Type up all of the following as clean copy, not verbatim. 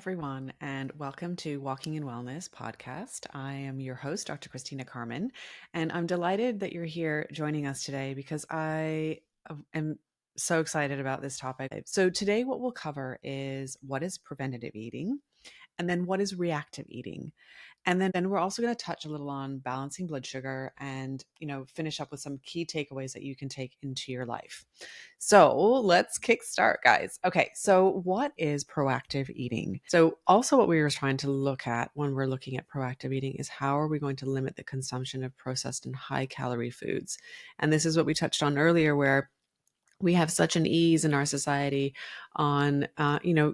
everyone, and welcome to Walking in Wellness podcast. I am your host, Dr. Kristina Carman, and I'm delighted that you're here joining us today because I am so excited about this topic. So, today, what we'll cover is what is preventative eating, and then what is reactive eating. And then we're also going to touch a little on balancing blood sugar and, finish up with some key takeaways that you can take into your life. So let's kickstart, guys. Okay, so what is proactive eating? So also what we were trying to look at when we're looking at proactive eating is how are we going to limit the consumption of processed and high calorie foods? And this is what we touched on earlier, where we have such an ease in our society on,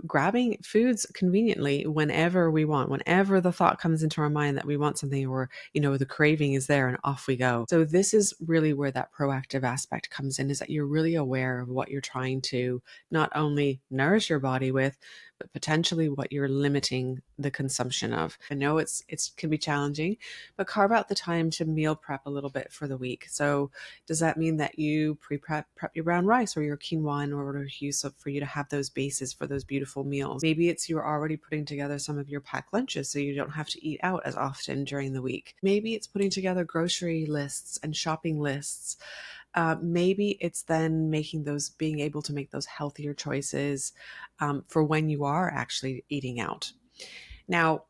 grabbing foods conveniently whenever we want, whenever the thought comes into our mind that we want something or, the craving is there and off we go. So this is really where that proactive aspect comes in, is that you're really aware of what you're trying to not only nourish your body with, but potentially what you're limiting the consumption of. I know it can be challenging, but carve out the time to meal prep a little bit for the week. So does that mean that you prep your brown rice or your quinoa in order for you to have those bases for those beautiful meals? Maybe it's you're already putting together some of your packed lunches so you don't have to eat out as often during the week. Maybe it's putting together grocery lists and shopping lists. Maybe it's then being able to make those healthier choices for when you are actually eating out. Now,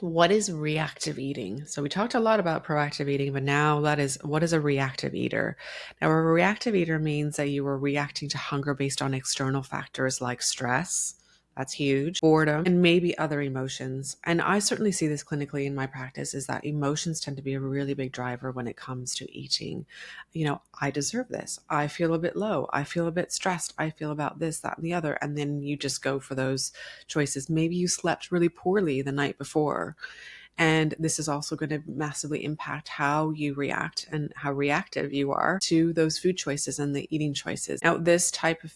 what is reactive eating? So we talked a lot about proactive eating, but now what is a reactive eater? Now, a reactive eater means that you are reacting to hunger based on external factors like stress. That's huge. Boredom, and maybe other emotions. And I certainly see this clinically in my practice, is that emotions tend to be a really big driver when it comes to eating. I deserve this. I feel a bit low. I feel a bit stressed. I feel about this, that, and the other. And then you just go for those choices. Maybe you slept really poorly the night before. And this is also going to massively impact how you react and how reactive you are to those food choices and the eating choices. Now, this type of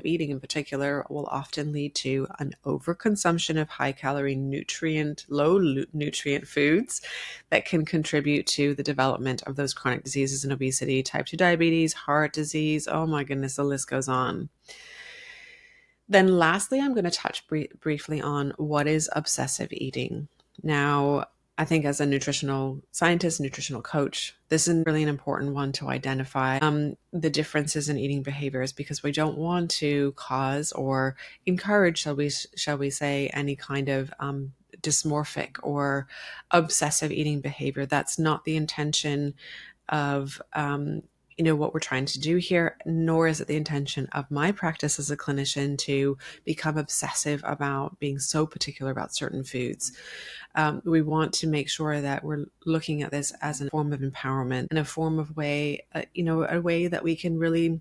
eating in particular will often lead to an overconsumption of high calorie low nutrient foods that can contribute to the development of those chronic diseases and obesity, type 2 diabetes, heart disease. Oh my goodness, the list goes on. Then lastly, I'm going to touch briefly on what is obsessive eating. Now, I think as a nutritional scientist, nutritional coach, this is really an important one to identify the differences in eating behaviors, because we don't want to cause or encourage, shall we say, any kind of dysmorphic or obsessive eating behavior. That's not the intention of what we're trying to do here, nor is it the intention of my practice as a clinician to become obsessive about being so particular about certain foods. We want to make sure that we're looking at this as a form of empowerment and a form of way, a way that we can really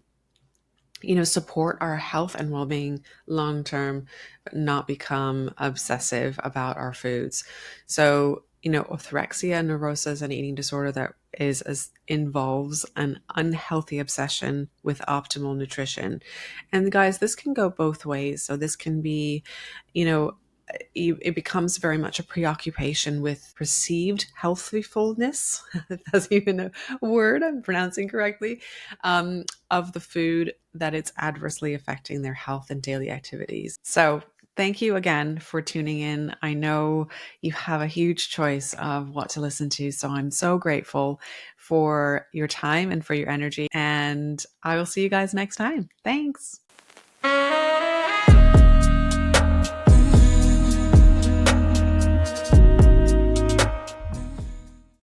support our health and well-being long-term, but not become obsessive about our foods. So, orthorexia, neurosis, and eating disorder that involves an unhealthy obsession with optimal nutrition. And guys, this can go both ways. So this can be, it becomes very much a preoccupation with perceived healthfulness, if that's even a word I'm pronouncing correctly, of the food, that it's adversely affecting their health and daily activities. So thank you again for tuning in. I know you have a huge choice of what to listen to, so I'm so grateful for your time and for your energy, and I will see you guys next time. Thanks.